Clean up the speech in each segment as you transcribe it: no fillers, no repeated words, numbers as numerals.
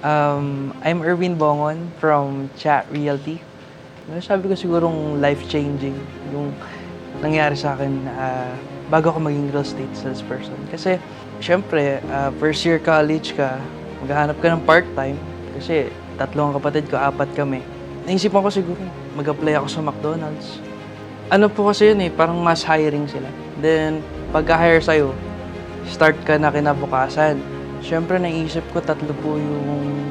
I'm Erwin Bongon from Chat Realty. Sabi ko sigurong life-changing yung nangyari sa akin bago ako maging real estate salesperson. Kasi, syempre, first year college ka, maghahanap ka ng part-time. Kasi, tatlong kapatid ko, apat kami. Naisipan ko siguro, mag-apply ako sa McDonald's. Ano po kasi yun parang mass hiring sila. Then, pagka-hire sa'yo, start ka na kinabukasan. Siyempre, naisip ko tatlo po yung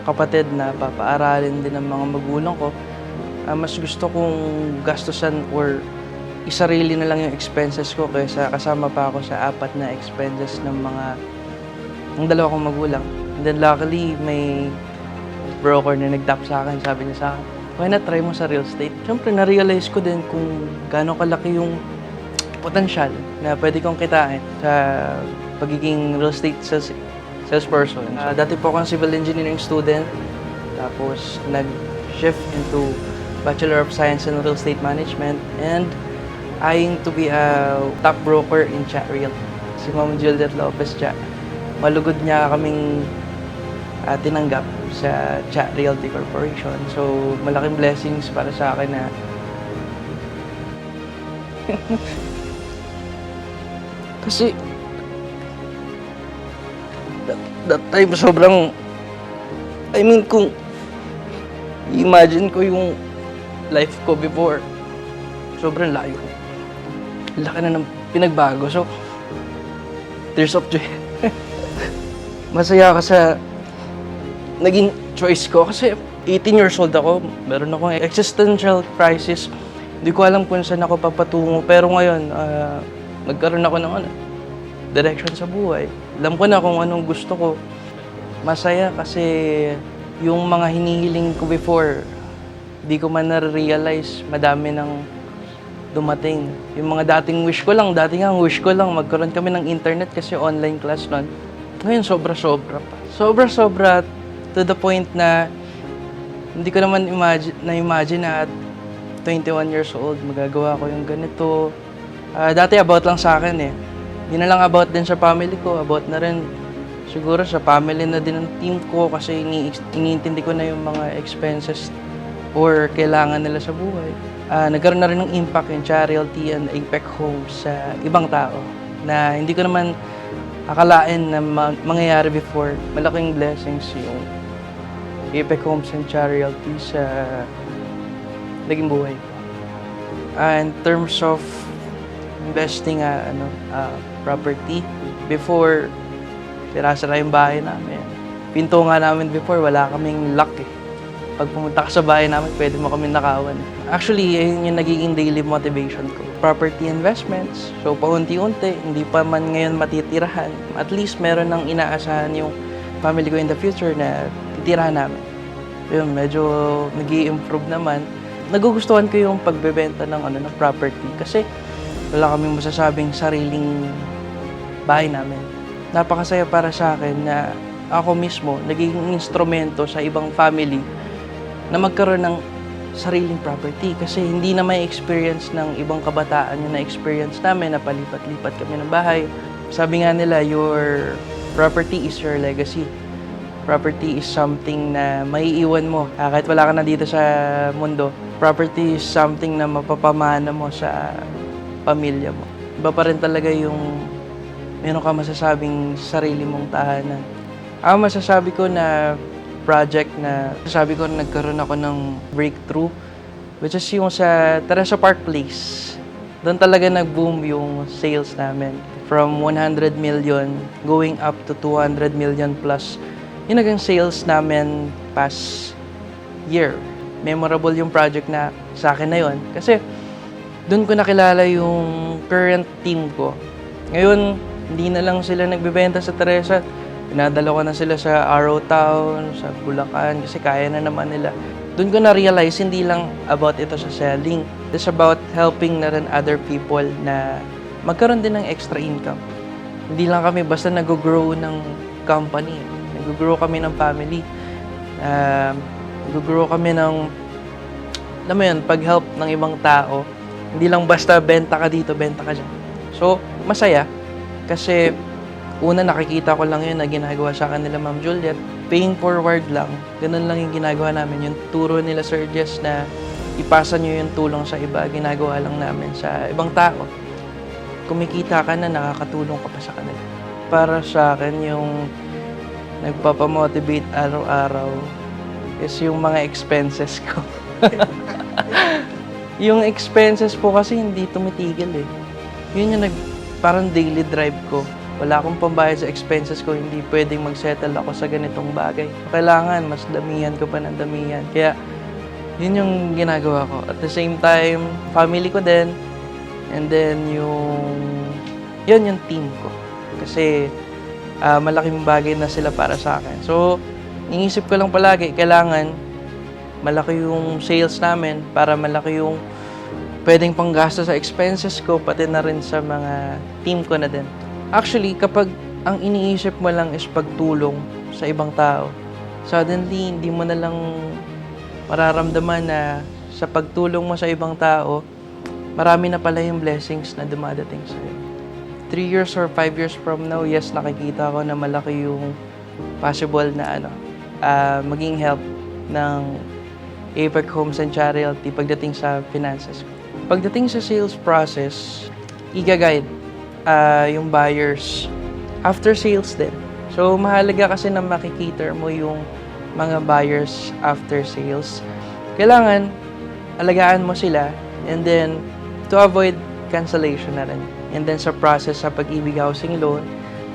kapatid na papaaralin din ng mga magulang ko. Mas gusto kong gastusan or isarili na lang yung expenses ko kaysa kasama pa ako sa apat na expenses ng dalawa kong magulang. And then luckily, may broker na nag-tap sa akin. Sabi niya sa akin, why not try mo sa real estate? Siyempre, na-realize ko din kung gaano kalaki yung potensyal na pwede kong kitain sa pagiging real estate salesperson. Dati po akong civil engineering student, tapos nag-shift into Bachelor of Science in Real Estate Management and eyeing to be a top broker in Chat Realty. Si Ma'am Juliet Lopez Chat. Malugod niya kaming tinanggap sa Chat Realty Corporation. So, malaking blessings para sa akin na kasi that time sobrang kung imagine ko yung life ko before, sobrang layo. Laki na ng pinagbago. So, tears of joy. Masaya ka sa naging choice ko kasi 18 years old ako. Meron akong existential crisis. Hindi ko alam kung saan ako papatungo. Pero ngayon, nagkaroon ako ng direction sa buhay. Alam ko na kung anong gusto ko. Masaya kasi yung mga hinihiling ko before, di ko man na-realize, madami nang dumating. Yung mga dating wish ko lang, wish ko lang magkaroon kami ng internet kasi online class nun. Ngayon, sobra-sobra pa. Sobra-sobra to the point na hindi ko naman na-imagine na at 21 years old, magagawa ko yung ganito. Dati about lang sa akin Hindi na lang about din sa family ko, about na rin siguro sa family na din ng team ko kasi iniintindi ko na yung mga expenses or kailangan nila sa buhay. Nagkaroon na rin ng impact yung Chat Realty and Apex Homes sa ibang tao na hindi ko naman akalain na mangyayari before. Malaking blessings yung Apex Homes and Chat Realty sa naging buhay ko. In terms of investing property, before sira-sira yung bahay namin. Pinto nga namin before, wala kaming lock Pag pumunta ka sa bahay namin, pwede mo kami nakawan. Actually, yun yung nagiging daily motivation ko. Property investments. So, paunti-unti, hindi pa man ngayon matitirahan. At least, meron nang inaasahan yung family ko in the future na titirahan namin. Yun, medyo nag-i-improve naman. Nagugustuhan ko yung pagbebenta ng property kasi wala kaming masasabing sariling bahay namin. Napakasaya para sa akin na ako mismo naging instrumento sa ibang family na magkaroon ng sariling property kasi hindi na may experience ng ibang kabataan yung na-experience namin na palipat-lipat kami ng bahay. Sabi nga nila, your property is your legacy. Property is something na maiiwan mo kahit wala ka na dito sa mundo. Property is something na mapapamana mo sa pamilya mo. Iba pa rin talaga yung meron ka masasabing sarili mong tahanan. Ako masasabi ko na project na sabi ko nagkaroon ako ng breakthrough, which is yung sa Teresa Park Place. Doon talaga nag-boom yung sales namin. From 100 million going up to 200 million plus. Yun naging sales namin past year. Memorable yung project na sa akin na yun. Kasi doon ko nakilala yung current team ko. Ngayon, hindi na lang sila nagbebenta sa Teresa. Pinadala ko na sila sa Arrow Town, sa Bulacan, kasi kaya na naman nila. Doon ko na-realize, hindi lang about ito sa selling. It's about helping na rin other people na magkaroon din ng extra income. Hindi lang kami basta nag-grow ng company. Nag-grow kami ng family. Nag-grow kami ng, alam mo yun, pag-help ng ibang tao. Hindi lang basta benta ka dito, benta ka dyan. So, masaya. Kasi Una, nakikita ko lang yun na ginagawa sa kanila Ma'am Juliet. Paying forward lang. Ganun lang yung ginagawa namin. Yung turo nila Sir Jess na ipasa nyo yung tulong sa iba, ginagawa lang namin sa ibang tao. Kumikita ka na, nakakatulong ka pa sa kanila. Para sa akin, yung nagpapamotivate araw-araw is yung mga expenses ko. Yung expenses po kasi hindi tumitigil eh. Yun yung parang daily drive ko. Wala akong pambayad sa expenses ko, hindi pwedeng mag-settle ako sa ganitong bagay. Kailangan, mas damihan ko pa ng damihan. Kaya, yun yung ginagawa ko. At the same time, family ko din. And then, yun yung team ko. Kasi, malaking bagay na sila para sa akin. So, iniisip ko lang palagi, kailangan malaki yung sales namin para malaki yung pwedeng panggasto sa expenses ko, pati na rin sa mga team ko na din. Actually, kapag ang iniisip mo lang is pagtulong sa ibang tao, suddenly, hindi mo na lang mararamdaman na sa pagtulong mo sa ibang tao, marami na pala yung blessings na dumadating sa'yo. 3 years or 5 years from now, yes, nakikita ko na malaki yung possible na maging help ng APEC Homes and Charity pagdating sa finances ko. Pagdating sa sales process, i-guide yung buyers after sales din. So, mahalaga kasi na makikater mo yung mga buyers after sales. Kailangan, alagaan mo sila and then to avoid cancellation na rin. And then sa process sa pag-ibig housing loan,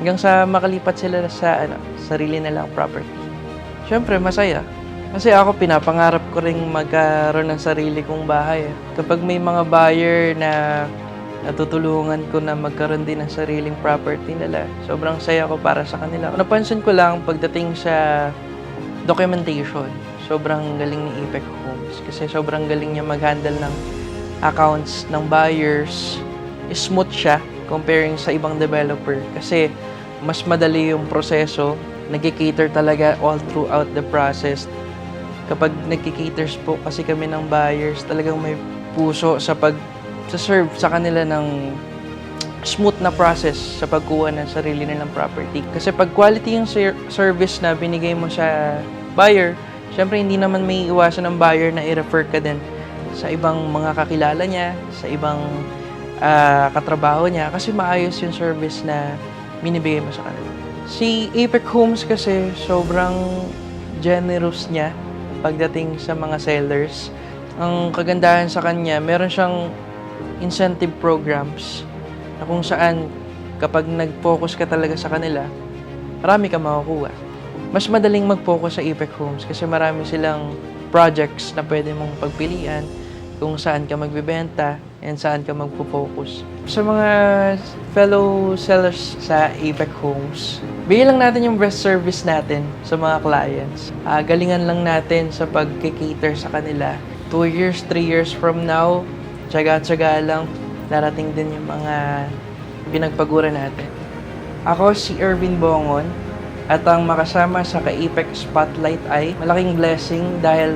hanggang sa makalipat sila sa sarili nilang property. Siyempre, masaya. Kasi ako, pinapangarap ko rin magkaroon ng sarili kong bahay. Kapag may mga buyer na natutulungan ko na magkaroon din ng sariling property nila, sobrang saya ko para sa kanila. Napansin ko lang pagdating sa documentation, sobrang galing ni APEC Homes. Kasi sobrang galing niya mag-handle ng accounts ng buyers. Smooth siya comparing sa ibang developer. Kasi mas madali yung proseso. Nag-cater talaga all throughout the process. Kapag nag-caters po kasi kami ng buyers, talagang may puso sa serve sa kanila ng smooth na process sa pagkuha ng sarili nilang property. Kasi pag quality yung service na binigay mo sa buyer, syempre hindi naman may iwasan ng buyer na i-refer ka din sa ibang mga kakilala niya, sa ibang katrabaho niya, kasi maayos yung service na binibigay mo sa kanila. Si APEC Homes kasi sobrang generous niya pagdating sa mga sellers. Ang kagandahan sa kanya, meron siyang incentive programs na kung saan kapag nag-focus ka talaga sa kanila, marami ka makukuha. Mas madaling mag-focus sa APEC Homes kasi marami silang projects na pwede mong pagpilian kung saan ka magbebenta and saan ka magpo-focus. Sa mga fellow sellers sa APEC Homes, bigyan lang natin yung best service natin sa mga clients. Galingan lang natin sa pag-cater sa kanila. 2 years, 3 years from now, tsaga-tsaga lang, darating din yung mga pinagpagura natin. Ako si Ervin Bongon at ang makasama sa ka-APEC Spotlight ay malaking blessing dahil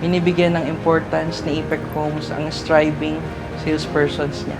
binibigyan ng importance ni APEC Homes ang striving salespersons niya.